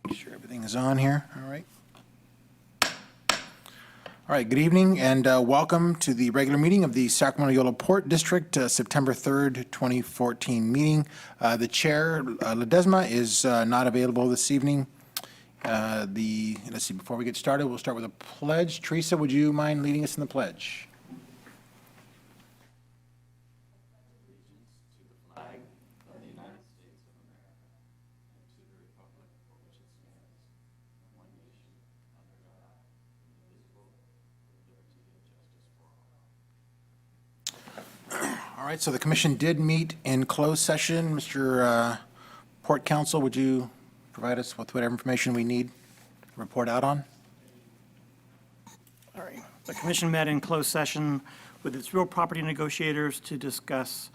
Make sure everything is on here. All right. All right, good evening and welcome to the regular meeting of the Sacramento-Yolo Port District, September 3rd, 2014 meeting. The chair, Ledesma, is not available this evening. Let's see, before we get started, we'll start with a pledge. Teresa, would you mind leading us in the pledge? All right, so the commission did meet in closed session. Mr. Port Counsel, would you provide us with whatever information we need to report out on? All right. The commission met in closed session with its real property negotiators to discuss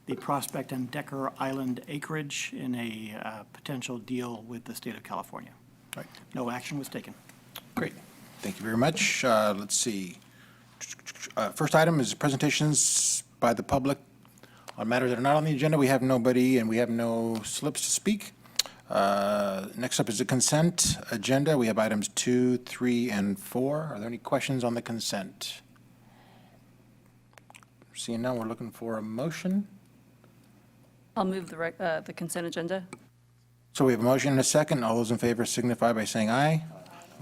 the Prospect and Decker Island acreage in a potential deal with the state of California. Right. No action was taken. Great. Thank you very much. Let's see. First item is presentations by the public on matters that are not on the agenda. We have nobody and we have no slips to speak. Next up is the consent agenda. We have items 2, 3, and 4. Are there any questions on the consent? Seeing none, we're looking for a motion. I'll move the consent agenda. So we have a motion and a second. All those in favor signify by saying aye.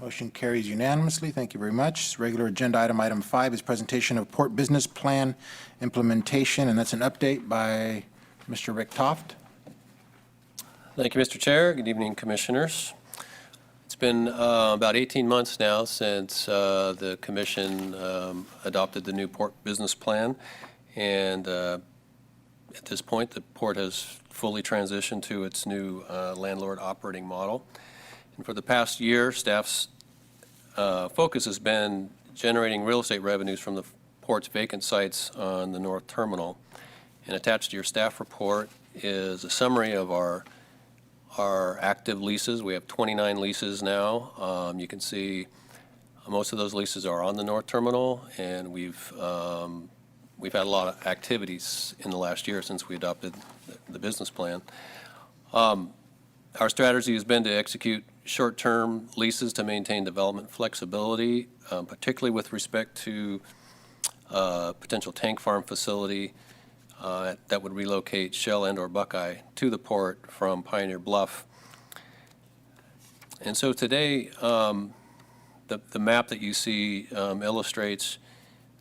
Motion carries unanimously. Thank you very much. Regular agenda item 5 is presentation of Port Business Plan implementation, and that's an update by Mr. Rick Toft. Thank you, Mr. Chair. Good evening, Commissioners. It's been about 18 months now since the Commission adopted the new Port Business Plan, and at this point, the Port has fully transitioned to its new landlord operating model. And for the past year, staff's focus has been generating real estate revenues from the Port's vacant sites on the North Terminal. And attached to your staff report is a summary of our active leases. We have 29 leases now. You can see most of those leases are on the North Terminal, and we've had a lot of activities in the last year since we adopted the business plan. Our strategy has been to execute short-term leases to maintain development flexibility, particularly with respect to potential tank farm facility that would relocate Shell and or Buckeye to the port from Pioneer Bluff. And so today, the map that you see illustrates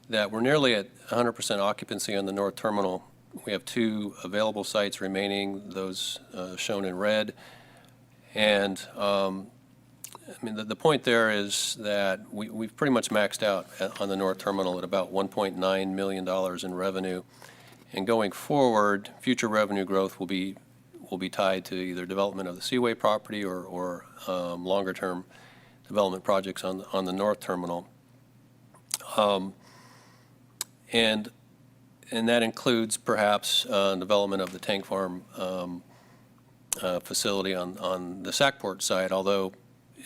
that we're nearly at 100% occupancy on the North Terminal. We have 2 available sites remaining, those shown in red. And I mean, the point there is that we've pretty much maxed out on the North Terminal at about $1.9 million in revenue. And going forward, future revenue growth will be tied to either development of the Seaway property or longer-term development projects on the North Terminal. And that includes perhaps development of the tank farm facility on the Sackport side, although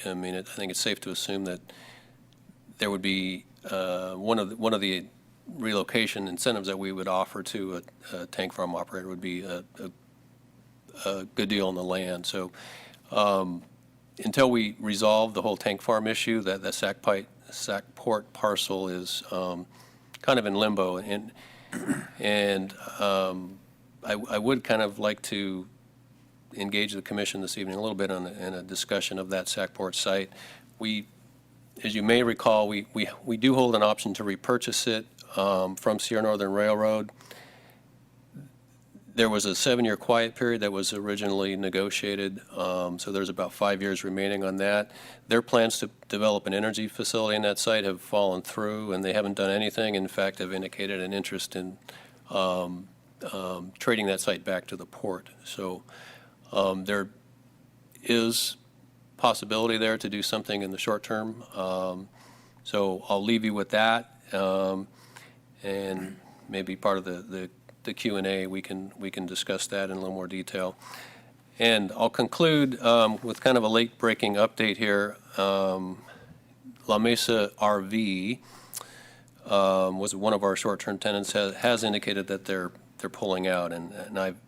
I mean I think it's safe to assume that there would be one of the relocation incentives that we would offer to a tank farm operator would be a good deal on the land. So until we resolve the whole tank farm issue, that the Sackport parcel is kind of in limbo, and I would kind of like to engage the commission this evening a little bit in a discussion of that Sackport site. We, as you may recall, we do hold an option to repurchase it from Sierra Northern Railroad. There was a 7-year quiet period that was originally negotiated, so there's about 5 years remaining on that. Their plans to develop an energy facility in that site have fallen through, and they haven't done anything. In fact, have indicated an interest in trading that site back to the port. So there is possibility there to do something in the short term. So I'll leave you with that, and maybe part of the Q&A we can discuss that in a little more detail. And I'll conclude with kind of a late-breaking update here. La Mesa RV was one of our short-term tenants has indicated that they're pulling out, and I've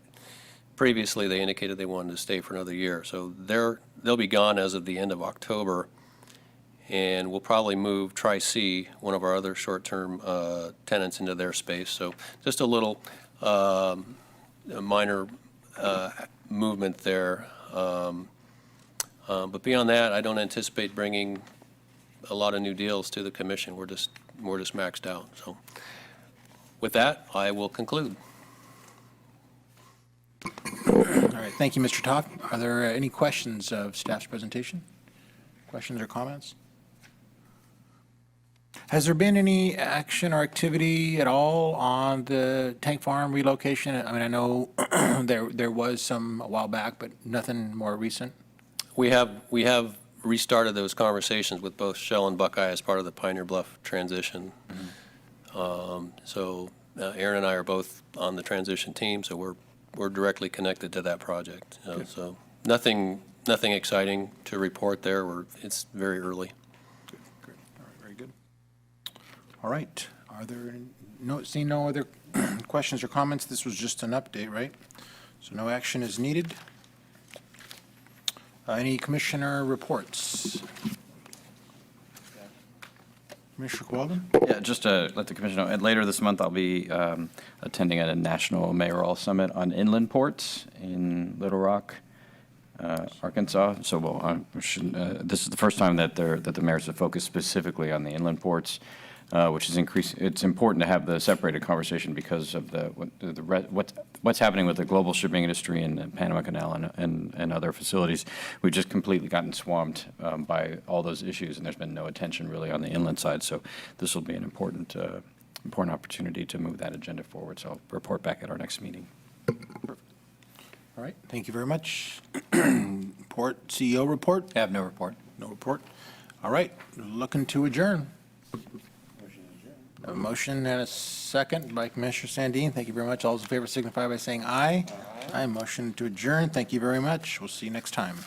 previously, they indicated they wanted to stay for another year. So they'll be gone as of the end of October, and we'll probably move Tri-C, one of our other short-term tenants, into their space. So just a little a minor movement there. But beyond that, I don't anticipate bringing a lot of new deals to the commission. We're just maxed out. So with that, I will conclude. All right, thank you, Mr. Toth. Are there any questions of staff's presentation? Questions or comments? Has there been any action or activity at all on the tank farm relocation? I mean, I know there was some a while back, but nothing more recent. We have restarted those conversations with both Shell and Buckeye as part of the Pioneer Bluff transition. So Aaron and I are both on the transition team, so we're directly connected to that project. So nothing exciting to report there. It's very early. Good. All right, very good. All right. Are there seeing no other questions or comments? This was just an update, right? So no action is needed. Any commissioner reports? Commissioner Walden? Yeah, just to let the commission know, and later this month I'll be attending a national mayoral summit on inland ports in Little Rock, Arkansas. So this is the first time that the mayors have focused specifically on the inland ports, which is increasing. It's important to have the separated conversation because of what's happening with the global shipping industry and the Panama Canal and other facilities. We've just completely gotten swamped by all those issues, and there's been no attention really on the inland side. So this will be an important opportunity to move that agenda forward. So I'll report back at our next meeting. Perfect. All right, thank you very much. Port CEO report? I have no report. No report. All right, looking to adjourn. A motion and a second by Commissioner Sandin. Thank you very much. All those in favor signify by saying aye. Aye. Motion to adjourn. Thank you very much. We'll see you next time.